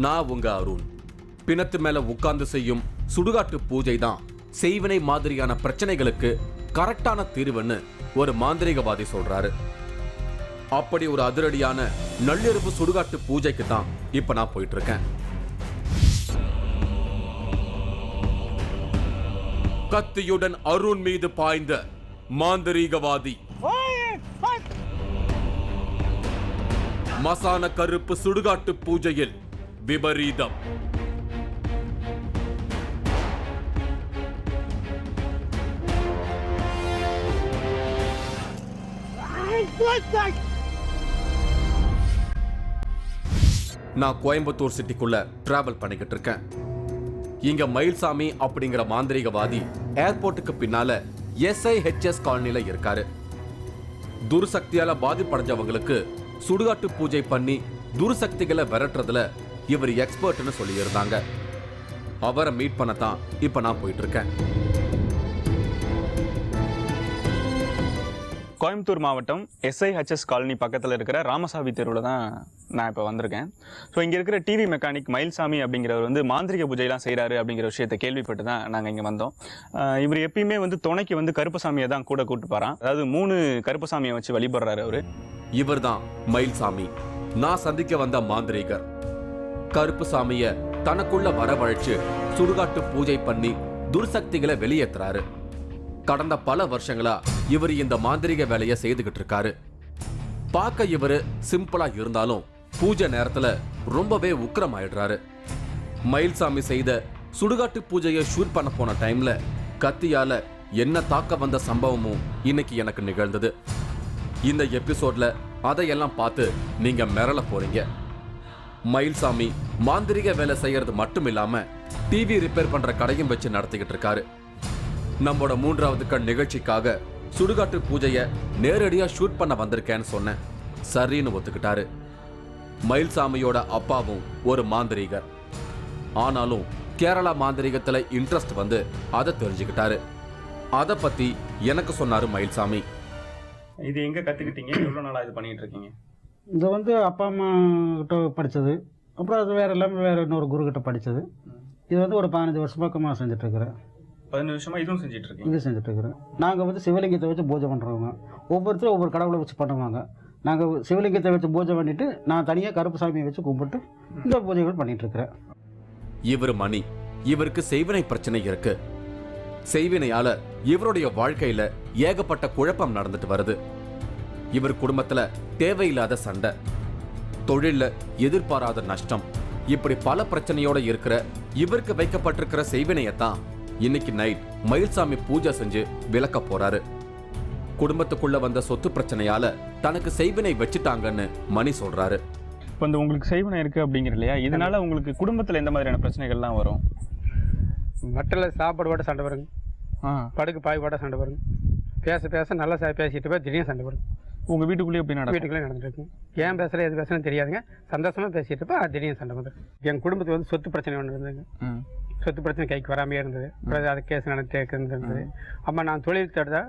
நான் உங்க அருண். பிணத்து மேல உட்கார்ந்து செய்யும் சுடுகாட்டு பூஜை தான் செய்வினை மாதிரியான பிரச்சனைகளுக்கு கரெக்டான தீர்வுன்னு ஒரு மாந்திரிகவாதி சொல்றாரு. அப்படி ஒரு அதிரடியான நள்ளிரவு சுடுகாட்டு பூஜைக்கு தான் இப்ப நான் போயிட்டு இருக்கேன். கத்தியுடன் அருண் மீது பாய்ந்த மாந்திரீகவாதி. மசான கருப்பு சுடுகாட்டு பூஜையில் விபரீதம். நான் கோயம்புத்தூர் சிட்டிக்குள்ள டிராவல் பண்ணிக்கிட்டு இருக்கேன். இங்க மயில்சாமி அப்படிங்கிற மாந்திரிகவாதி ஏர்போர்ட்டுக்கு பின்னால SIHS காலனில இருக்காரு. துர்சக்தியால பாதிப்படைஞ்சவங்களுக்கு சுடுகாட்டு பூஜை பண்ணி துர்சக்திகளை விரட்டுறதுல இவர் எக்ஸ்பர்ட்னு சொல்லி இருந்தாங்க. அவரை மீட் பண்ணத்தான் இப்ப நான் போயிட்டு இருக்கேன். கோயம்புத்தூர் மாவட்டம் SIHS காலனி பக்கத்தில் இருக்கிற ராமசாமி தெருவில் தான் நான் இப்போ வந்திருக்கேன். ஸோ இங்கே இருக்கிற டிவி மெக்கானிக் மயில்சாமி அப்படிங்கிறவர் வந்து மாந்திரிக பூஜையெல்லாம் செய்கிறாரு அப்படிங்கிற விஷயத்தை கேள்விப்பட்டு தான் நாங்கள் இங்கே வந்தோம். இவர் எப்பயுமே வந்து துணைக்கு வந்து கருப்பசாமியை தான் கூட கூட்டு போகிறான். அதாவது 3 கருப்பசாமியை வச்சு வழிபடுறாரு அவரு. இவர் தான் மயில்சாமி, நான் சந்திக்க வந்த மாந்திரிகர். கருப்புசாமிய தனக்குள்ள வரவழைச்சு சுடுகாட்டு பூஜை பண்ணி துர்சக்திகளை வெளியேற்றுறாரு. கடந்த பல வருஷங்களா இவர் இந்த மாந்திரிக வேலையை செய்துகிட்டு இருக்காரு. பார்க்க இவரு சிம்பிளா இருந்தாலும் பூஜை நேரத்துல ரொம்பவே உக்கிரமாயிடுறாரு. மயில்சாமி செய்த சுடுகாட்டு பூஜையை ஷூட் பண்ண போன டைம்ல கத்தியால என்ன தாக்க வந்த சம்பவமும் இன்னைக்கு எனக்கு நிகழ்ந்தது. இந்த எபிசோட்ல அதையெல்லாம் பார்த்து நீங்க மிரள போறீங்க. மயில்சாமி மாந்திரிக வேலை செய்யறது மட்டும் இல்லாம டிவி ரிப்பேர் பண்ற கடையும் வச்சு நடத்திக்கிட்டு இருக்காரு. நம்மளோட 3வது கண் நிகழ்ச்சிக்காக சுடுகாட்டு பூஜையை நேரடியா ஷூட் பண்ண வந்திருக்கேன்னு சொன்னேன். சரின்னு ஒத்துக்கிட்டாரு. மயில்சாமியோட அப்பாவும் ஒரு மாந்திரிகர். ஆனாலும் கேரளா மாந்திரிகத்துல இன்ட்ரெஸ்ட் வந்து அதை தெரிஞ்சுக்கிட்டாரு. அதை பத்தி எனக்கு சொன்னாரு மயில்சாமி. இது எங்க கத்துக்கிட்டீங்க? எவ்வளவு நாளா இது பண்ணிட்டு இருக்கீங்க? இது வந்து அப்பா அம்மா கிட்ட படித்தது. அப்புறம் அது வேறு எல்லாமே வேறு இன்னொரு குரு கிட்ட படித்தது. இது வந்து ஒரு 15 வருஷ பக்கமாக செஞ்சுட்ருக்கிறேன். 15 வருஷமா இதுவும் செஞ்சுட்டு இருக்கேன். இது செஞ்சுட்ருக்கிறேன். நாங்கள் வந்து சிவலிங்கத்தை வச்சு பூஜை பண்ணுறவங்க. ஒவ்வொருத்தரும் ஒவ்வொரு கடவுளை வச்சு பண்ணுவாங்க. நாங்கள் சிவலிங்கத்தை வச்சு பூஜை பண்ணிவிட்டு நான் தனியாக கருப்புசாமியை வச்சு கும்பிட்டு இந்த பூஜைகள் பண்ணிகிட்ருக்கிறேன். இவர் மணி. இவருக்கு செய்வினை பிரச்சனை இருக்கு. செய்வினையால இவருடைய வாழ்க்கையில ஏகப்பட்ட குழப்பம் நடந்துட்டு வருது. இவர் குடும்பத்துல தேவையில்லாத சண்டை, தொழில்ல எதிர்பாராத நஷ்டம், இப்படி பல பிரச்சனையோட இருக்கிற இவருக்கு வைக்கப்பட்டிருக்கிற செய்வினையத்தான் இன்னைக்கு நைட் மயில்சாமி பூஜை செஞ்சு விளக்க போறாரு. குடும்பத்துக்குள்ள வந்த சொத்து பிரச்சனையால தனக்கு செய்வினை வச்சுட்டாங்கன்னு மணி சொல்றாரு. இப்போ இந்த உங்களுக்கு செய்வினை இருக்கு அப்படிங்கிற இல்லையா, இதனால உங்களுக்கு குடும்பத்துல எந்த மாதிரியான பிரச்சனைகள்லாம் வரும்? மட்டில் சாப்பாடு போட சண்டை வருங்க, படுக்கு பாய் போட சண்டை வருங்க, பேச நல்லா பேசிட்டு போய் திடீர்னு சண்டை வரும். உங்கள் வீட்டுக்குள்ளேயே எப்படி வீட்டுக்குள்ளே நடந்துட்டு இருக்குங்க. ஏன் பேசுகிற எது பேசுகிறேன்னு தெரியாதுங்க. சந்தோஷமாக பேசிட்டு இருப்பா, திடீர்னு சண்டை வந்துடும். எங்கள் குடும்பத்துக்கு வந்து சொத்து பிரச்சனை ஒன்று இருந்ததுங்க. சொத்து பிரச்சனை கைக்கு வராமே இருந்தது. அப்புறம் அது கேஸ் நடந்துட்டு இருந்தது. அம்மா நான் தொழில் தடுத்தா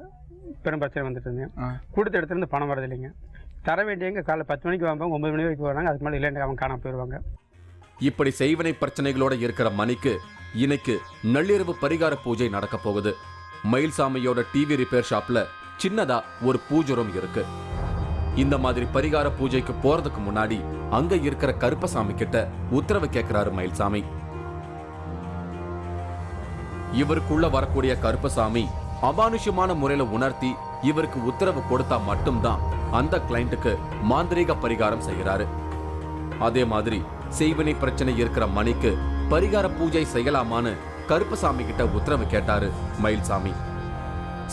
பெரும் பிரச்சனை வந்துட்டு இருந்தேன். கொடுத்த இடத்துலேருந்து பணம் வரது இல்லைங்க. தர வேண்டியவங்க காலைல 10 மணிக்கு வாங்க, 9 மணி வரைக்கும் வராங்க. அதுக்கு மேலே இல்லைன்னு அவங்க காணாம போயிடுவாங்க. இப்படி செய்வினை பிரச்சனைகளோட இருக்கிற மணிக்கு இன்னைக்கு நள்ளிரவு பரிகார பூஜை நடக்க போகுது. மயில்சாமியோட டிவி ரிப்பேர் ஷாப்ல சின்னதா ஒரு பூஜரம் இருக்கு. இந்த மாதிரி பரிகார பூஜைக்கு போறதுக்கு முன்னாடி அங்க இருக்கிற கருப்பசாமி கிட்ட உத்தரவு கேட்கிறாரு மயில்சாமி. இவருக்குள்ள வரக்கூடிய கருப்பசாமி அமானுஷ்யமான முறையில உணர்த்தி இவருக்கு உத்தரவு கொடுத்தா மட்டும்தான் அந்த கிளைண்ட்டுக்கு மாந்திரீக பரிகாரம் செய்கிறாரு. அதே மாதிரி செய்வினை பிரச்சனை இருக்கிற மணிக்கு பரிகார பூஜை செய்யலாமான்னு கருப்பசாமி கிட்ட உத்தரவு கேட்டாரு மயில்சாமி.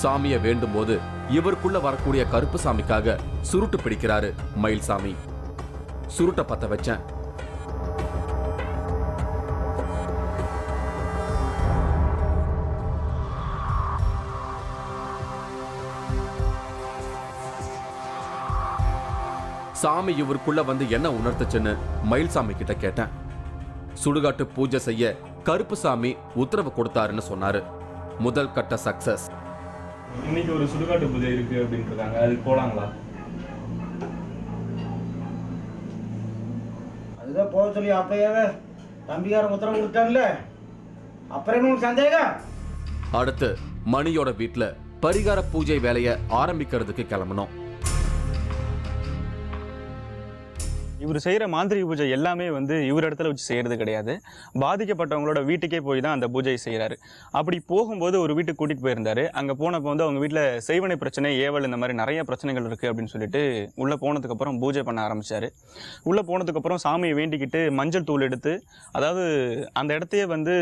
சாமியை வேண்டும் போது இவருக்குள்ள வரக்கூடிய கருப்பசாமிக்காக சுருட்டு பிடிக்கிறாரு மயில்சாமி. சுருட்ட பத்த வச்சேன். சாமி இவருக்குள்ள வந்து என்ன உணர்த்துச்சுன்னு மயில்சாமி கிட்ட கேட்டேன். சுடுகாட்டு பூஜை செய்ய கருப்புசாமி உத்தரவு கொடுத்தாருன்னு சொன்னாரு. முதல் கட்ட சக்சஸ். இன்னைக்கு ஒரு சுடுகாட்டு பூஜை இருக்கு அப்படின்னு இருக்காங்க, அதுக்கு போலாங்களா? அதுதான் போக சொல்லி அப்பயே தம்பியார உத்தரவு கொடுத்தாங்கல்ல, அப்புறம் என்ன உங்களுக்கு சந்தேகம்? அடுத்து மணியோட வீட்டுல பரிகார பூஜை வேலையை ஆரம்பிக்கிறதுக்கு கிளம்பணும். இவர் செய்கிற மாந்திரிக பூஜை எல்லாமே வந்து இவர் இடத்துல வச்சு செய்கிறது கிடையாது. பாதிக்கப்பட்டவங்களோட வீட்டுக்கே போய் தான் அந்த பூஜையை செய்கிறாரு. அப்படி போகும்போது ஒரு வீட்டுக்கு கூட்டிகிட்டு போயிருந்தார். அங்கே போனப்போ வந்து அவங்க வீட்டில் செய்வனை பிரச்சனை, ஏவல், இந்த மாதிரி நிறைய பிரச்சனைகள் இருக்குது அப்படின்னு சொல்லிட்டு உள்ளே போனதுக்கப்புறம் பூஜை பண்ண ஆரம்பித்தார். உள்ளே போனதுக்கப்புறம் சாமியை வேண்டிக்கிட்டு மஞ்சள் தூள் எடுத்து, அதாவது அந்த இடத்தையே வந்து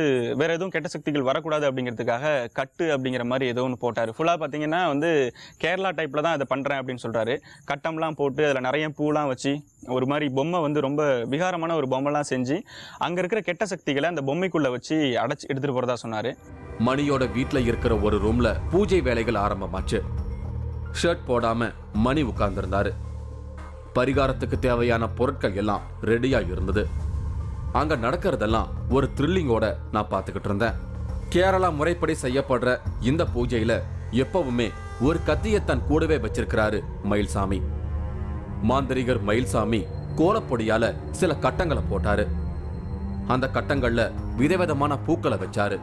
வேறு எதுவும் கெட்ட சக்திகள் வரக்கூடாது அப்படிங்கிறதுக்காக கட்டு அப்படிங்கிற மாதிரி ஏதோ ஒன்று போட்டார். ஃபுல்லாக பார்த்தீங்கன்னா வந்து கேரளா டைப்பில் தான் அதை பண்ணுறேன் அப்படின்னு சொல்கிறாரு. கட்டம்லாம் போட்டு அதில் நிறைய பூலாம் வச்சு ஒரு மாதிரி பொம்மை வந்து ரொம்ப விகாரமான ஒரு பொம்மைலாம் செஞ்சு அங்கே இருக்கிற கெட்ட சக்திகளை அந்த பொம்மைக்குள்ளே வச்சு அடைச்சி எடுத்துகிட்டு போகிறதா சொன்னார். மணியோட வீட்டில் இருக்கிற ஒரு ரூம்ல பூஜை வேலைகள் ஆரம்பமாச்சு. ஷர்ட் போடாம மணி உட்கார்ந்திருந்தாரு. பரிகாரத்துக்கு தேவையான பொருட்கள் எல்லாம் ரெடியா இருந்தது. அங்க நடக்கிறதெல்லாம் ஒரு த்ரில்லிங்கோட நான் பார்த்துக்கிட்டு இருந்தேன். கேரளா முறைப்படி செய்யப்படுற இந்த பூஜையில எப்பவுமே ஒரு கத்தியை தன் கூடவே வச்சிருக்கிறாரு மயில்சாமி. மாந்திரிகர் மயில்சாமி கோலப்பொடியால சில கட்டங்களை போட்டாரு. அந்த கட்டங்கள்ல விதவிதமான பூக்களை வச்சாரு.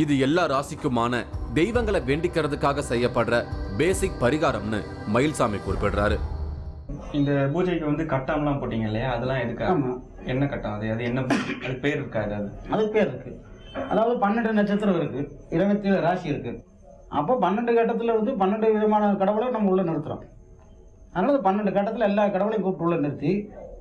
இது எல்லா ராசிக்குமான தெய்வங்களை வேண்டிக்கிறதுக்காக செய்யப்படுற பேசிக் பரிகாரம்னு மயில்சாமி குறிப்பிடுறாரு. இந்த பூஜைக்கு வந்து கட்டம்லாம் போட்டீங்க இல்லையா, அதெல்லாம் எதுக்கு? என்ன கட்டம் அது? அது என்ன, அது பேர் இருக்காது? அதுக்கு பேர் இருக்கு. அதாவது 12 நட்சத்திரம் இருக்கு, 27 ராசி இருக்கு. அப்போ 12 கட்டத்தில் வந்து 12 விதமான கடவுளை நம்ம உள்ள நிறுத்துறோம். அதனால 12 கட்டத்தில் எல்லா கடவுளையும் கூப்பிட்டு உள்ள நிறுத்தி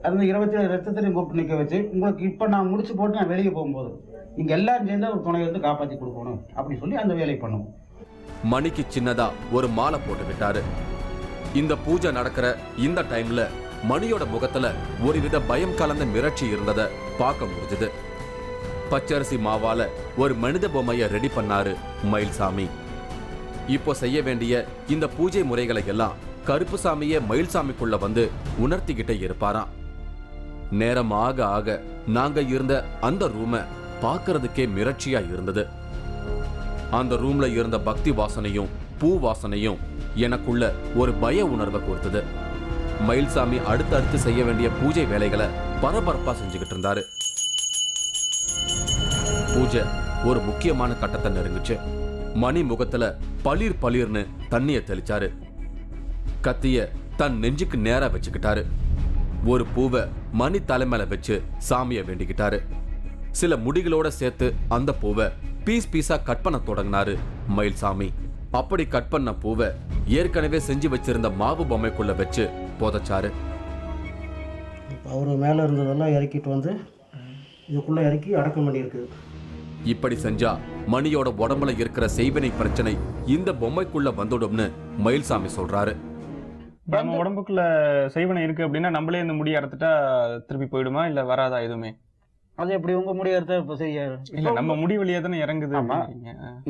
அந்த 27 நட்சத்திரையும் கூப்பிட்டு நிற்க வச்சு, உங்களுக்கு இப்போ நான் முடிச்சு போட்டு நான் வெளியே போகும்போது நீங்கள் எல்லாரும் சேர்ந்து ஒரு துணை வந்து காப்பாற்றி கொடுக்கணும் அப்படின்னு சொல்லி அந்த வேலையை பண்ணுவோம். மணிக்கு சின்னதா ஒரு மாலை போட்டு விட்டாரு. இந்த பூஜை நடக்கிற இந்த டைம்ல மணியோட முகத்துல ஒருவித பயம் கலந்த மிரட்சி இருந்ததை பார்க்க முடிஞ்சது. பச்சரிசி மாவால ஒரு மனித பொம்மையை ரெடி பண்ணாரு மயில்சாமி. இப்போ செய்ய வேண்டிய இந்த பூஜை முறைகளை எல்லாம் கருப்புசாமியே மயில்சாமிக்குள்ள வந்து உணர்த்திக்கிட்டே இருப்பாராம். நேரம் ஆக ஆக நாங்க இருந்த அந்த ரூமை பார்க்கறதுக்கே மிரட்சியா இருந்தது. அந்த ரூம்ல இருந்த பக்தி வாசனையும் பூ வாசனையும் எனக்குள்ள ஒரு பய உணர்வை கொடுத்தது. மயில்சாமி அடுத்தடுத்து செய்ய வேண்டிய பூஜை வேலைகளை பரபரப்பா செஞ்சுக்கிட்டு இருந்தாரு. பூஜை ஒரு முக்கியமான கட்டத்தை நெருங்குச்சு. மணி முகத்துல பளிர் பளிர்னு தண்ணிய தெளிச்சாரு. கத்திய தன் நெஞ்சுக்கு நேரா வச்சுக்கிட்டாரு. ஒரு பூவை மணி தலைமையில வச்சு சாமிய வேண்டிக்கிட்டாரு. சில முடிகளோட சேர்த்து அந்த பூவை பீஸ் பீஸா கட் பண்ண தொடங்கினாரு மயில்சாமி. அப்படி கட் பண்ண பூவை ஏற்கனவே செஞ்சு வச்சிருந்த மாவு பொம்மைக்குள்ள வச்சு புதைச்சாரு. அவரு மேல இருந்ததெல்லாம் இறக்கிட்டு வந்து இதுக்குள்ள இறக்கி அடக்கம் பண்ணியிருக்கு. இப்படி செஞ்சா மணியோட உடம்புல இருக்கிற செய்வினை பிரச்சனை இந்த பொம்மைக்குள்ள வந்துடும்னு மயில்சாமி சொல்றாரு. நம்ம உடம்புக்குள்ள செய்வனை இருக்கு அப்படின்னா நம்மளே இந்த முடி அறுத்துட்டா திருப்பி போயிடுமா, இல்ல வராதா எதுவுமே? அது எப்படி உங்க முடி அறுத்த இப்போ செய்ய? இல்ல, நம்ம முடி வழியா தானே இறங்குது.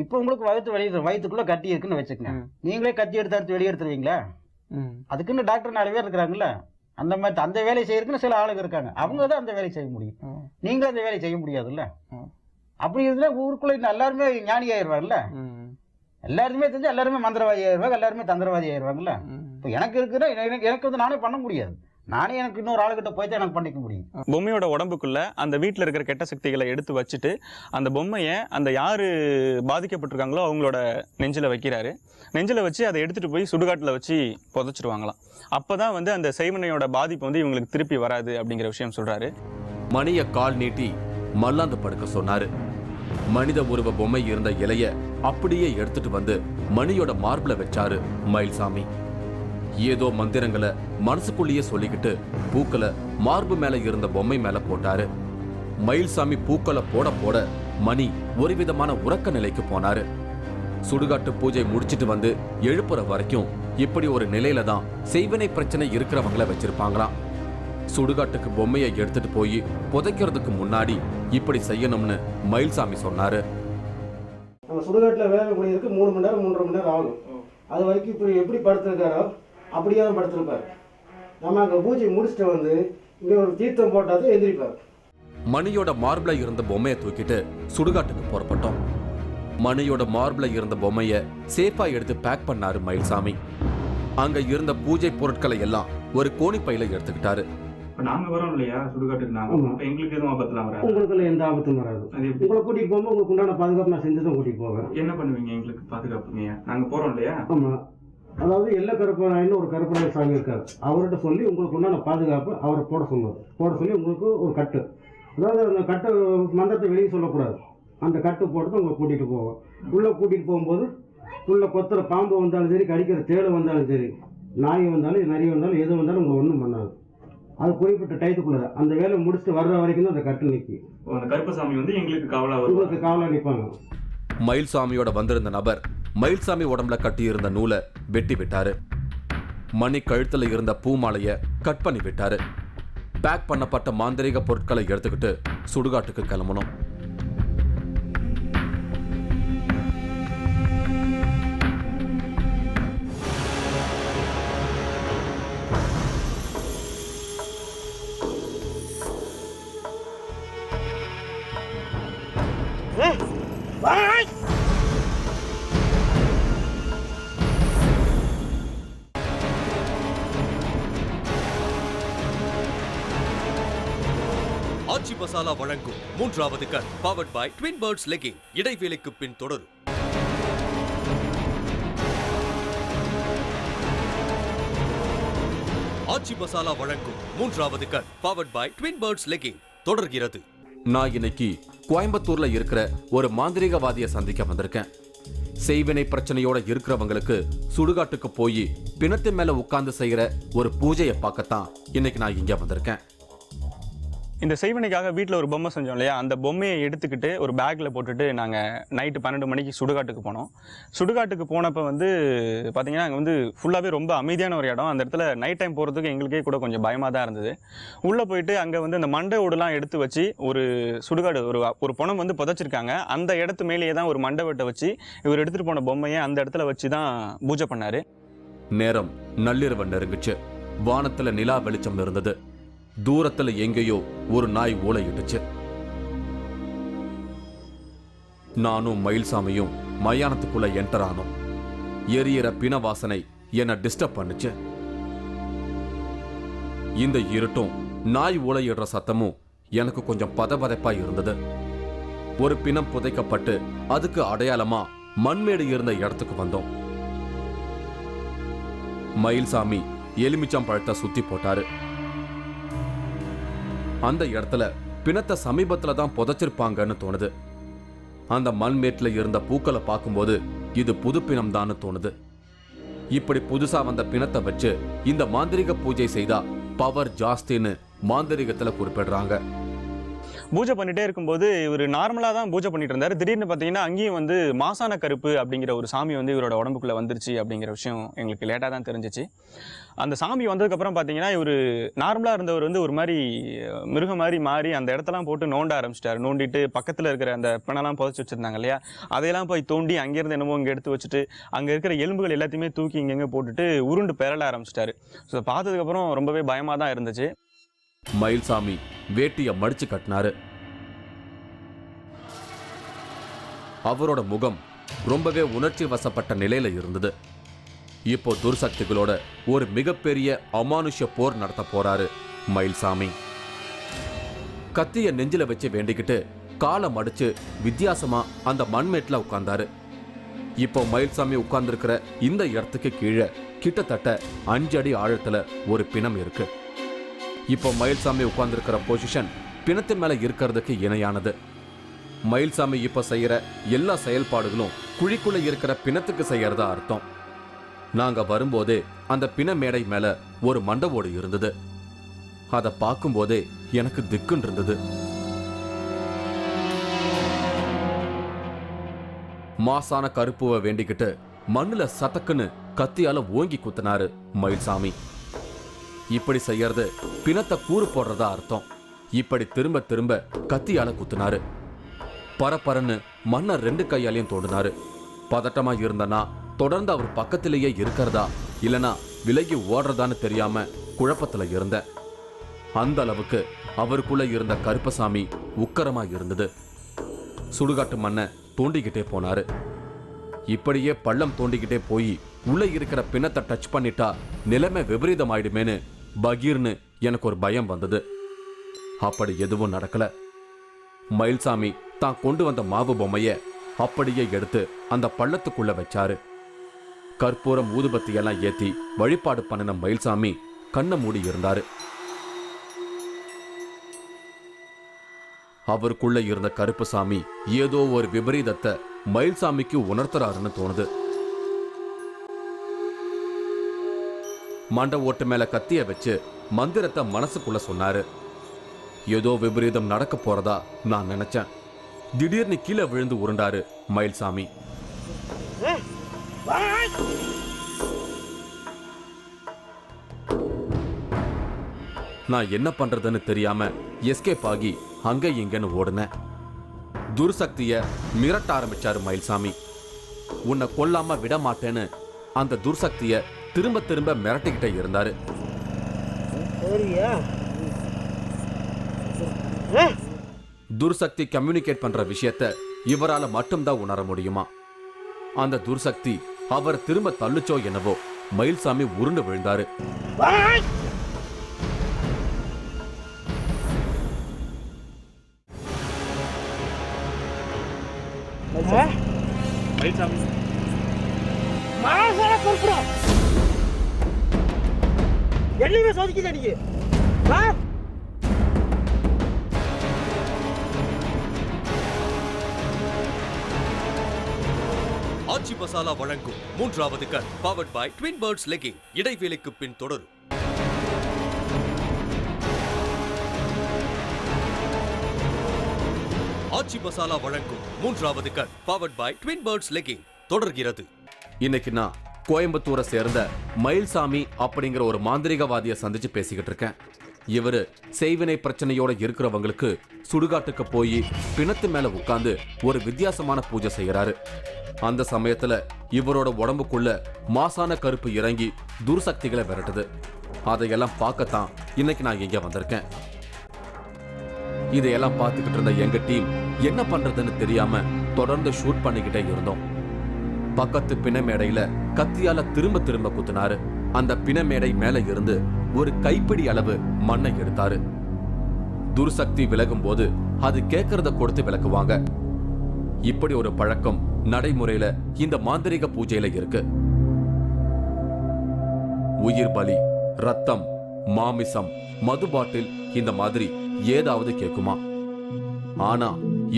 இப்போ உங்களுக்கு வயிற்றுக்குள்ள கட்டி இருக்குன்னு வச்சுக்கங்க. நீங்களே கத்தி எடுத்து அறுத்து வெளியே எடுத்துருவீங்களா? அதுக்குன்னு டாக்டர் 4 பேர் இருக்கிறாங்கல்ல, அந்த மாதிரி அந்த வேலை செய்யறதுக்குன்னு சில ஆளுங்க இருக்காங்க. அவங்க தான் அந்த வேலையை செய்ய முடியும். நீங்களும் அந்த வேலையை செய்ய முடியாதுல்ல. அப்படி இருந்தா ஊருக்குள்ள எல்லாருமே ஞானி ஆயிடுவாங்கல்ல. எல்லாருமே தெரிஞ்சு எல்லாருமே மந்திரவாதி ஆயிடுவாங்க, எல்லாருமே தந்திரவாதி ஆயிடுவாங்கல்ல. இப்போ எனக்கு இருக்கிற எனக்கு வந்து நானே பண்ண முடியாது. நானே எனக்கு இன்னொரு ஆளுகிட்ட போய்தான் எனக்கு பண்ணிக்க முடியும். பொம்மையோட உடம்புக்குள்ள அந்த வீட்டில் இருக்கிற கெட்ட சக்திகளை எடுத்து வச்சுட்டு அந்த பொம்மையை அந்த யாரு பாதிக்கப்பட்டிருக்காங்களோ அவங்களோட நெஞ்சில் வைக்கிறாரு. நெஞ்சில் வச்சு அதை எடுத்துட்டு போய் சுடுகாட்டில் வச்சு புதைச்சிருவாங்களாம். அப்போதான் வந்து அந்த செய்வனையோட பாதிப்பு வந்து இவங்களுக்கு திருப்பி வராது அப்படிங்கிற விஷயம் சொல்றாரு. மணிய கால் நீட்டி மல்லாந்து படுக்க சொன்னாரு. மனித உருவ பொம்மை இருந்த இலைய அப்படியே எடுத்துட்டு வந்து மணியோட மார்பிள வச்சாரு மயில்சாமி. ஏதோ மந்திரங்களை மனசுக்குள்ளேயே சொல்லிக்கிட்டு பூக்களை மார்பு மேல இருந்த பொம்மை மேல போட்டாரு. மயில்சாமி பூக்களை போட போட மணி ஒரு விதமான உறக்க நிலைக்கு போனாரு. சுடுகாட்டு பூஜை முடிச்சிட்டு வந்து எழுப்புற வரைக்கும் இப்படி ஒரு நிலையில தான் செய்வினை பிரச்சனை இருக்கிறவங்கள வச்சிருப்பாங்களாம். சுடுகாட்டுக்கு பொம்மையை எடுத்துட்டு போய் புதைக்கிறதுக்கு முன்னாடி இப்படி செய்யணும்னு மயில்சாமி சொன்னாரு. நம்ம சுடுகாட்டில் வேலை முடியறதுக்கு 3 மணி நேரம் 3.5 மணி நேரம் ஆகும். அது வரைக்கும் இப்படி எப்படி படுத்திருக்காரோ அப்படியே தான் படுத்திருப்பாரு. நம்ம அங்கே பூஜை முடிச்சுட்டு வந்து இங்கே ஒரு தீர்த்தம் போட்டாதான் எந்திரிப்பார். மணியோட மார்பிள இருந்த பொம்மையை தூக்கிட்டு சுடுகாட்டுக்கு புறப்பட்டோம். மணியோட மார்பிள இருந்த பொம்மையை சேஃபா எடுத்து பேக் பண்ணாரு மயில்சாமி. அங்க இருந்த பூஜை பொருட்களை எல்லாம் ஒரு கோணிப்பையில எடுத்துக்கிட்டாரு. இப்போ நாங்கள் வரோம் இல்லையா சுடுகாட்டுக்கு நாங்கள், ஆமா. இப்போ எங்களுக்கு எதுவும் ஆபத்துலாம் வராது? உங்களுக்கு எந்த ஆபத்தும் வராது. அது எப்படி? உங்களை கூட்டிகிட்டு போகும்போது உங்களுக்கு உண்டான பாதுகாப்பு நான் செஞ்சு தான் கூட்டிகிட்டு போவேன். என்ன பண்ணுவீங்க எங்களுக்கு பாதுகாப்புங்க? நாங்கள் போகிறோம் இல்லையா? ஆமாம், அதாவது எல்லை கருப்பராயன்னு ஒரு கருப்பராய சாமி இருக்கார், அவர்கிட்ட சொல்லி உங்களுக்கு உண்டான பாதுகாப்பு அவரை போட சொல்லுவார். போட சொல்லி உங்களுக்கு ஒரு கட்டு, அதாவது அந்த கட்டு மந்திரத்தை வெளியே சொல்லக்கூடாது, அந்த கட்டு போட்டு உங்களை கூட்டிகிட்டு போவோம். உள்ளே கூட்டிகிட்டு போகும்போது உள்ள கொத்துற பாம்பு வந்தாலும் சரி, கடிக்கிற தேடு வந்தாலும் சரி, நாய் வந்தாலும் நரி வந்தாலும் எது வந்தாலும் உங்களை ஒன்றும் பண்ணாது. அது குறிப்பிட்ட டயத்துக்குள்ள அந்த வேலை முடிச்சுட்டு வர்ற வரைக்கும் தான் அந்த கட்டு நிற்கி. அந்த கருப்பசாமி வந்து எங்களுக்கு காவலாக உங்களுக்கு காவலாக நிற்பாங்க. மயில்சாமியோட வந்திருந்த நபர் மயில்சாமி உடம்புல கட்டியிருந்த நூலை வெட்டி விட்டாரு. மணி கழுத்துல இருந்த பூமாலைய கட் பண்ணி விட்டாரு. பேக் பண்ணப்பட்ட மாந்திரீக பொருட்களை எடுத்துக்கிட்டு சுடுகாட்டுக்கு கிளம்பணும். ஆச்சி மசாலா வழங்கும் 3வது கண் powered by twin birds legging. இடைவேளைக்கு பின் தொடரும். ஆச்சி மசாலா வழங்கும் 3வது கண் powered by twin birds legging தொடர்கிறது. நான் இன்னைக்கு கோயம்புத்தூர்ல இருக்கிற ஒரு மாந்திரீகவாதியை சந்திக்க வந்திருக்கேன். செய்வினை பிரச்சனையோட இருக்கிறவங்களுக்கு சுடுகாட்டுக்கு போய் பிணத்து மேல உட்கார்ந்து செய்யற ஒரு பூஜையை பார்க்கத்தான் இன்னைக்கு நான் இங்க வந்திருக்கேன். இந்த செய்வனைக்காக வீட்டில் ஒரு பொம்மை செஞ்சோம் இல்லையா, அந்த பொம்மையை எடுத்துக்கிட்டு ஒரு பேக்கில் போட்டுட்டு நாங்கள் நைட்டு 12 மணிக்கு சுடுகாட்டுக்கு போனோம். சுடுகாட்டுக்கு போனப்போ வந்து பார்த்திங்கன்னா அங்கே வந்து ஃபுல்லாகவே ரொம்ப அமைதியான ஒரு இடம். அந்த இடத்துல நைட் டைம் போகிறதுக்கு எங்களுக்கே கூட கொஞ்சம் பயமாக தான் இருந்தது. உள்ளே போயிட்டு அங்கே வந்து அந்த மண்டை ஓடுலாம் எடுத்து வச்சு ஒரு சுடுகாடு ஒரு பணம் வந்து புதைச்சிருக்காங்க. அந்த இடத்து மேலேயே தான் ஒரு மண்டை வெட்டை வச்சு இவர் எடுத்துகிட்டு போன பொம்மையை அந்த இடத்துல வச்சு தான் பூஜை பண்ணார். நேரம் நள்ளிரவு நெருங்குச்சு. வானத்துல நிலா வெளிச்சம் இருந்தது. தூரத்துல எங்கேயோ ஒரு நாய் ஊளையிட்டுச்சு. நானும் மயில்சாமியும் மயானத்துக்குள்ள என்டர் ஆனோம். எரியற பிண வாசனை என்ன டிஸ்டர்ப் பண்ணுச்சு. இந்த இருட்டும் நாய் ஊளையிடுற சத்தமும் எனக்கு கொஞ்சம் பதபதைப்பா இருந்தது. ஒரு பிணம் புதைக்கப்பட்டு அதுக்கு அடையாளமா மண்மேடு இருந்த இடத்துக்கு வந்தோம். மயில்சாமி எலுமிச்சம் பழத்தை சுத்தி போட்டாரு. அந்த இடத்துல பிணத்தை சமீபத்துல தான் புதைச்சிருப்பாங்கன்னு தோணுது. அந்த மண்மேட்ல இருந்த பூக்களை பார்க்கும்போது இது புது பிணம் தான் தோணுது. இப்படி புதுசா வந்த பிணத்தை வச்சு இந்த மாந்திரிக பூஜை செய்தா பவர் ஜாஸ்தின்னு மாந்திரிகத்துல குறிப்பிடுறாங்க. பூஜை பண்ணிட்டே இருக்கும்போது இவர் நார்மலாக தான் பூஜை பண்ணிட்டு இருந்தார். திடீர்னு பார்த்தீங்கன்னா அங்கேயும் வந்து மாசான கருப்பு அப்படிங்கிற ஒரு சாமி வந்து இவரோட உடம்புக்குள்ளே வந்துருச்சு அப்படிங்கிற விஷயம் எங்களுக்கு லேட்டாக தான் தெரிஞ்சிச்சு. அந்த சாமி வந்ததுக்கப்புறம் பார்த்தீங்கன்னா இவர் நார்மலாக இருந்தவர் வந்து ஒரு மாதிரி மிருகம் மாதிரி மாறி அந்த இடத்தெல்லாம் போட்டு நோண்ட ஆரம்பிச்சிட்டார். நோண்டிட்டு பக்கத்தில் இருக்கிற அந்த பிணெல்லாம் புதைச்சி வச்சுருந்தாங்க இல்லையா, அதையெல்லாம் போய் தோண்டி அங்கேருந்து என்னமோ இங்கே எடுத்து வச்சுட்டு அங்கே இருக்கிற எலும்புகள் எல்லாத்தையுமே தூக்கி இங்கெங்கே போட்டுட்டு உருண்டு பெறல ஆரம்பிச்சிட்டாரு. ஸோ பார்த்ததுக்கப்புறம் ரொம்பவே பயமாக தான் இருந்துச்சு. மயில்சாமி வேட்டிய மடிச்சு கட்டினாரு. அவரோட முகம் ரொம்பவே உணர்ச்சி வசப்பட்ட நிலையில இருந்தது. இப்போ துர்சக்திகளோட ஒரு மிகப்பெரிய அமானுஷ்ய போர் நடத்த போறாரு மயில்சாமி. கத்திய நெஞ்சில வச்சு வேண்டிக்கிட்டு காலை மடிச்சு வித்தியாசமா அந்த மண்மேட்ல உட்கார்ந்தாரு. இப்போ மயில்சாமி உட்கார்ந்துருக்கிற இந்த இடத்துக்கு கீழே கிட்டத்தட்ட 5 அடி ஆழத்துல ஒரு பிணம் இருக்கு. இப்போ மயில்சாமி உட்கார்ந்துருக்கிற பொசிஷன் பிணத்து மேல இருக்கிறதுக்கு இணையானது. மயில்சாமி இப்ப செய்யற எல்லா செயல்பாடுகளும் குழிக்குள்ள இருக்கிற பிணத்துக்கு செய்யறதா அர்த்தம். நாங்க வரும்போதே அந்த பிண மேடை மேல ஒரு மண்டபோடு இருந்தது. அதை பார்க்கும்போதே எனக்கு திக்குன்னு இருந்தது. மாசான கருப்புவை வேண்டிக்கிட்டு மண்ணுல சதக்குன்னு கத்தியால ஓங்கி குத்தினாரு மயில்சாமி. இப்படி செய்யறது பிணத்தை கூறு போடுறதா அர்த்தம். இப்படி திரும்ப திரும்ப கத்தியால குத்தினாரு. பரபரன்னு மண்ணை 2 கையாலையும் தோண்டினாரு. பதட்டமா இருந்தனா தொடர்ந்து அவர் பக்கத்திலேயே இருக்கிறதா இல்லனா விலகி ஓடுறதான்னு தெரியாம குழப்பத்துல இருந்த. அந்த அளவுக்கு அவருக்குள்ள இருந்த கருப்பசாமி உக்கரமா இருந்தது. சுடுகாட்டு மண்ணை தோண்டிக்கிட்டே போனாரு. இப்படியே பள்ளம் தோண்டிக்கிட்டே போய் உள்ள இருக்கிற பிணத்தை டச் பண்ணிட்டா நிலைமை விபரீதமாயிடுமேனு பகீர்னு எனக்கு ஒரு பயம் வந்தது. அப்படி எதுவும் நடக்கல. மயில்சாமி தான் கொண்டு வந்த மாவு பொம்மைய அப்படியே எடுத்து அந்த பள்ளத்துக்குள்ள வச்சாரு. கற்பூரம் ஊதுபத்தி எல்லாம் ஏத்தி வழிபாடு பண்ணின மயில்சாமி கண்ணை மூடி இருந்தாரு. அவருக்குள்ள இருந்த கருப்புசாமி ஏதோ ஒரு விபரீதத்தை மயில்சாமிக்கு உணர்த்துறாருன்னு தோணுது. மண்ட ஓட்டு மேல கத்திய வச்சு மந்திரத்தை மனசுக்குள்ள சொன்னாரு. ஏதோ விபரீதம் நடக்க போறதா நான் நினைச்சேன். திடீர்னு கீழே விழுந்து உருண்டாரு மயில்சாமி. நான் என்ன பண்றதுன்னு தெரியாம எஸ்கேப் ஆகி அங்க இங்கன்னு ஓடுனேன். துர்சக்திய மிரட்ட ஆரம்பிச்சாரு மயில்சாமி. உன்னை கொல்லாம விட மாட்டேன்னு அந்த துர்சக்திய திரும்ப திரும்ப மிரட்டிக்கிட்டே இருந்தாரு. துர்சக்தி கம்யூனிகேட் பண்ற விஷயத்த இவரால மட்டும்தான் உணர முடியுமா? அந்த துர்சக்தி அவர் திரும்ப தள்ளுச்சோ என்னவோ மயில்சாமி உருண்டு விழுந்தாரு. ஆச்சி மசாலா வழங்கும் மூன்றாவது கண் powered by twin birds legging. இடைவேளைக்கு பின் தொடரும். ஆச்சி மசாலா வழங்கும் மூன்றாவது கண் powered by twin birds legging தொடர்கிறது. இன்னைக்கு நான் கோயம்புத்தூரை சேர்ந்த மயில்சாமி அப்படிங்கிற ஒரு மாந்திரிகவாதியை சந்திச்சு பேசிக்கிட்டு இருக்கேன். இவரு செய்வினை பிரச்சனையோட இருக்கிறவங்களுக்கு சுடுகாட்டுக்கு போய் பிணத்து மேல உட்கார்ந்து ஒரு வித்தியாசமான பூஜை செய்யறாரு. அந்த சமயத்துல இவரோட உடம்புக்குள்ள மாசான கருப்பு இறங்கி துர்சக்திகளை விரட்டுது. அதையெல்லாம் பார்க்கத்தான் இன்னைக்கு நான் இங்க வந்திருக்கேன். இதையெல்லாம் பார்த்துக்கிட்டு இருந்த எங்க டீம் என்ன பண்றதுன்னு தெரியாம தொடர்ந்து ஷூட் பண்ணிக்கிட்டே இருந்தோம். பக்கத்து பிணமேடையில கத்தியால திரும்ப திரும்ப குத்துனாரு. அந்த பிணமேடை மேல இருந்து ஒரு கைப்பிடி அளவு மண்ணை எடுத்தாரு. துர்சக்தி விலகும் போது அது கேட்கறத கொடுத்து விலக்குவாங்க. இப்படி ஒரு பழக்கம் நடைமுறையில இந்த மாந்திரிக பூஜையில இருக்கு. உயிர் பலி, ரத்தம், மாமிசம், மது பாட்டில் இந்த மாதிரி ஏதாவது கேக்குமா? ஆனா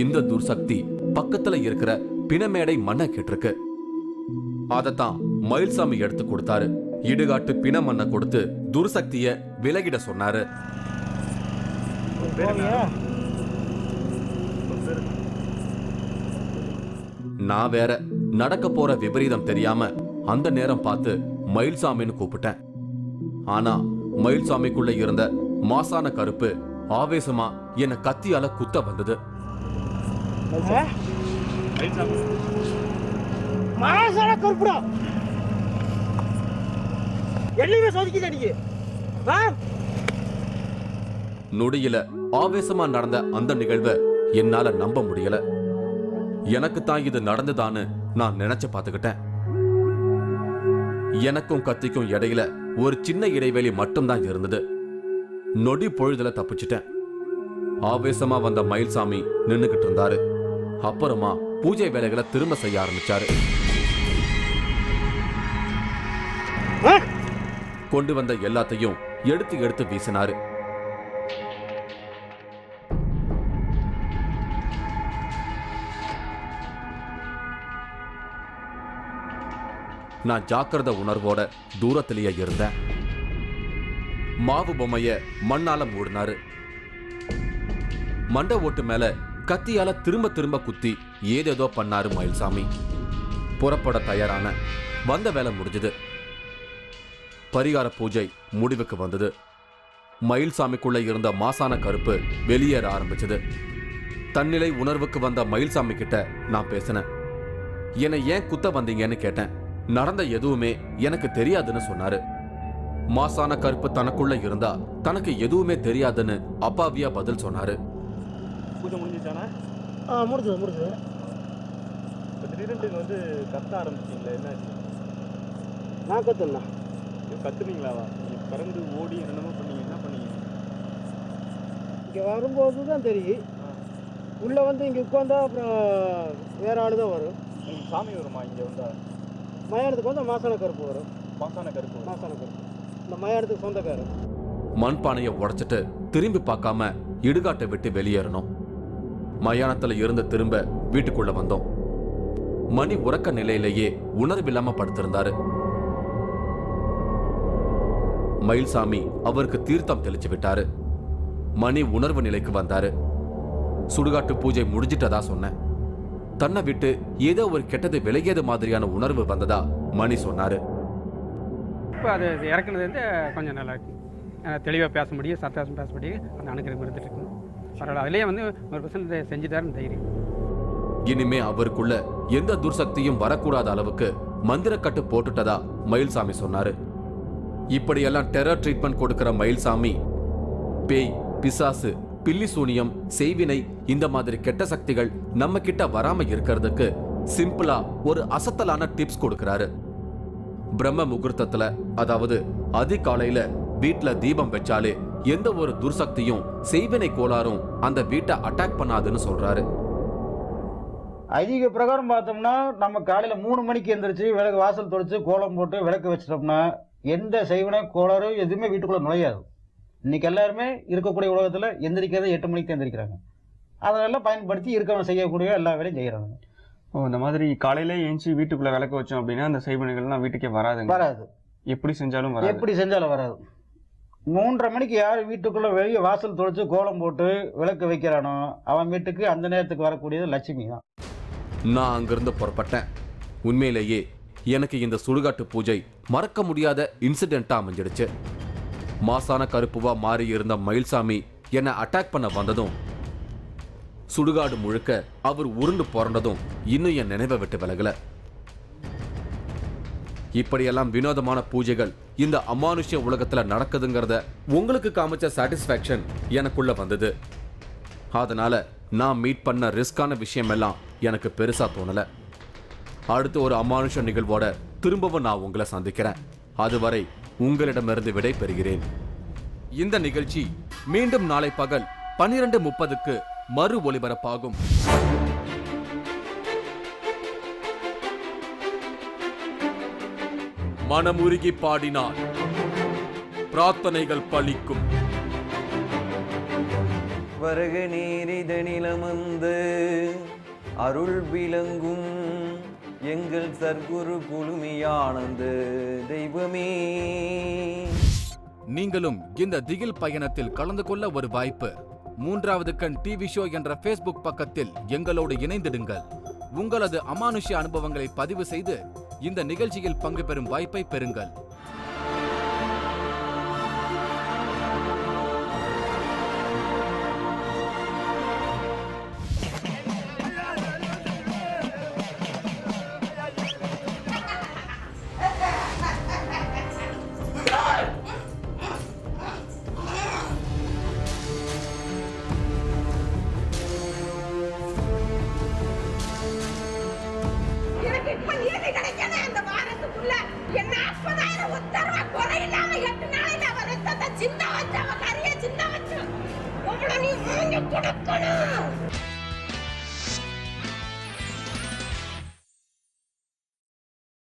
இந்த துர்சக்தி பக்கத்துல இருக்கிற பிணமேடை மண்ணை கேட்டிருக்கு. அதத்தான் மயில்சாமி எடுத்து கொடுத்தாரு. இடுகாட்டு பிண மண்ணை கொடுத்து துர்சக்திய விலகிட சொன்னாரு. நான் வேற நடக்க போற விபரீதம் தெரியாம அந்த நேரம் பார்த்து மயில்சாமின்னு கூப்பிட்டேன். ஆனா மயில்சாமிக்குள்ள இருந்த மாசான கருப்பு ஆவேசமா என்ன கத்தியால குத்த வந்தது. நொடியில ஆவேசமா நடந்த அந்த நிகழ்வை என்னால நம்ப முடியல. எனக்கு தான் இது நடந்துதான்னு நான் நினைச்சு பார்த்துக்கிட்டேன். எனக்கும் கத்திக்கும் இடையில ஒரு சின்ன இடைவெளி மட்டும்தான் இருந்தது. நொடி பொழுதுல தப்பிச்சிட்டேன். ஆவேசமா வந்த மயில்சாமி நின்னுகிட்டு இருந்தாரு. அப்புறமா பூஜை வேலைகளை திரும்ப செய்ய ஆரம்பிச்சாரு. கொண்டு வந்த எல்லாத்தையும் எடுத்து எடுத்து வீசினாரு. நான் ஜாக்கிரத உணர்வோட தூரத்திலேயே இருந்தேன். மாவு பொம்மைய மண்ணால மூடினாரு. மண்ட ஓட்டு மேல கத்தியால திரும்ப திரும்ப குத்தி ஏதேதோ பண்ணாரு மயில்சாமி. புறப்பட தயாரான வந்த வேலை முடிஞ்சது. பரிகார பூஜை முடிவுக்கு வந்தது. மயில்சாமிக்குள்ள இருந்த மாசான கருப்பு வெளியேற ஆரம்பிச்சது. தன்னிலை உணர்வுக்கு வந்த மயில்சாமி கிட்ட நான் பேசினேன். என்னை ஏன் குத்த வந்தீங்கன்னு கேட்டேன். நடந்த எதுவுமே எனக்கு தெரியாதுன்னு சொன்னாரு. மாசான கருப்பு தனக்குள்ள இருந்தா தனக்கு எதுவுமே தெரியாதுன்னு அப்பாவியா பதில் சொன்னாரு. பூஜை முடிஞ்சிச்சானா? முடிஞ்சது. திடீர்னு வந்து கத்த ஆரம்பிச்சிங்களா? என்னாச்சு? நான் கத்துனா கத்துனீங்களாவா? நீங்க பறந்து ஓடி என்னமோ பண்ணீங்க. என்ன பண்ணீங்க? இங்கே வரும்போது தான் தெரியும். உள்ளே வந்து இங்கே உட்காந்தா அப்புறம் வேறு ஆள் தான் வரும். சாமி வருமா இங்கே வந்தா? மயானத்துக்கு வந்து மாசான கருப்பு வரும். மாசான கருப்பு. இந்த மயானத்துக்கு சொந்தக்காரர். மண்பானையை உடைச்சிட்டு திரும்பி பார்க்காம இடுகாட்டை விட்டு வெளியேறணும். மயானத்துல இருந்து திரும்ப வீட்டுக்குள்ள வந்தோம். மணி உறக்க நிலையிலேயே உணர்வில்லாம படுத்திருந்தாரு. மயில்சாமி அவருக்கு தீர்த்தம் தெளிச்சு விட்டாரு. மணி உணர்வு நிலைக்கு வந்தாரு. சுடுகாட்டு பூஜை முடிஞ்சிட்டதா சொன்னேன். தன்னை விட்டு ஏதோ ஒரு கெட்டது விலகியது மாதிரியான உணர்வு வந்ததா மணி சொன்னாரு. இப்போ அது இறக்குனது வந்து கொஞ்சம் நல்லா இருக்கு. தெளிவாக பேச முடியும், சத்தாசம் பேச முடியும். அந்த அணுக்கிறது இருந்துட்டு இருக்கு. பரவாயில்ல. அதுலேயே வந்து 100% செஞ்சுட்டாருன்னு தைரியம். இனிமே அவருக்குள்ள எந்த துர்சக்தியும் வரக்கூடாத அளவுக்கு மந்திரக்கட்டு போட்டுட்டதா மயில்சாமி சொன்னாரு. இப்படியெல்லாம் டெரர் ட்ரீட்மெண்ட் கொடுக்கிற மயில்சாமி பேய், பிசாசு, பில்லி சூனியம், செய்வினை இந்த மாதிரி கெட்ட சக்திகள் நம்ம கிட்ட வராம இருக்கிறதுக்கு சிம்பிளா ஒரு அசத்தலான டிப்ஸ் கொடுக்கிறாரு. பிரம்ம முகூர்த்தத்துல, அதாவது அதிகாலையில வீட்டுல தீபம் வச்சாலே எந்த ஒரு துர்சக்தியும் செய்வினை கோளாறும் அந்த வீட்டை அட்டாக் பண்ணாதுன்னு சொல்றாரு. ஐதீக பிரகாரம் பார்த்தோம்னா நம்ம காலையில் 3 மணிக்கு எந்திரிச்சு விளக்கு வாசல் தொளிச்சு கோலம் போட்டு விளக்கு வச்சிட்டோம்னா எந்த செய்வினை கோளாறு எதுவுமே வீட்டுக்குள்ளே நுழையாது. இன்னைக்கு எல்லாருமே இருக்கக்கூடிய உலகத்தில் எந்திரிக்கிறத 8 மணிக்கு தான் எந்திரிக்கிறாங்க. அதெல்லாம் பயன்படுத்தி இருக்கவங்க செய்யக்கூடிய எல்லா வேலையும் செய்கிறாங்க. இந்த மாதிரி காலையில ஏஞ்சி வீட்டுக்குள்ள விளக்கு வச்சோம் அப்படின்னா அந்த செய்வினைகள்லாம் வீட்டுக்கே வராது. எப்படி செஞ்சாலும் வராது. 3:30 மணிக்கு யார் வீட்டுக்குள்ள வெளியே வாசல் தொளிச்சு கோலம் போட்டு விளக்கு வைக்கிறானோ அவன் வீட்டுக்கு அந்த நேரத்துக்கு வரக்கூடியது லட்சுமி தான். நான் அங்கிருந்து புறப்பட்டேன். உண்மையிலேயே எனக்கு இந்த சுடுகாட்டு பூஜை மறக்க முடியாத இன்சிடென்ட்டா அமைஞ்சிடுச்சு. மாசான கருப்புவா மாறி இருந்த மயில்சாமி என்னை அட்டாக் பண்ண வந்ததும், சுடுகாடு முழுக்க அவர் உருண்டு புரண்டதும் இன்னும் என் நினைவை விட்டு விலகல. இப்படியெல்லாம் வினோதமான பூஜைகள் இந்த அமானுஷ்ய உலகத்துல நடக்குதுங்கிறத உங்களுக்கு காமிச்ச சாட்டிஸ்ஃபேக்ஷன் எனக்குள்ள வந்தது. அதனால நான் மீட் பண்ண ரிஸ்கான விஷயம் எல்லாம் எனக்கு பெருசா தோணல. அடுத்து ஒரு அமானுஷ நிகழ்வோட திரும்பவும் நான் உங்களை சந்திக்கிறேன். அதுவரை உங்களிடமிருந்து விடை பெறுகிறேன். இந்த நிகழ்ச்சி மீண்டும் நாளை பகல் 12:30க்கு மறு ஒளிபரப்பாகும். மனமுருகி பாடினால் பிரார்த்தனைகள் பலிக்கும். வருக நீரிதனிலமந்து அருள் விளங்கும் எங்கள் சர்க்குரு குழுமியானந்த தெய்வமே. நீங்களும் இந்த திகில் பயணத்தில் கலந்து கொள்ள ஒரு வாய்ப்பு. 3வது கண் டிவி ஷோ என்ற Facebook பக்கத்தில் எங்களோடு இணைந்திடுங்கள். உங்களது அமானுஷ்ய அனுபவங்களை பதிவு செய்து இந்த நிகழ்ச்சியில் பங்கு பெறும் வாய்ப்பை பெறுங்கள். சின்ன வச்சவ கரிய சின்ன வச்சு உங்களை நீ மூஞ்சி கொடுக்கணும்.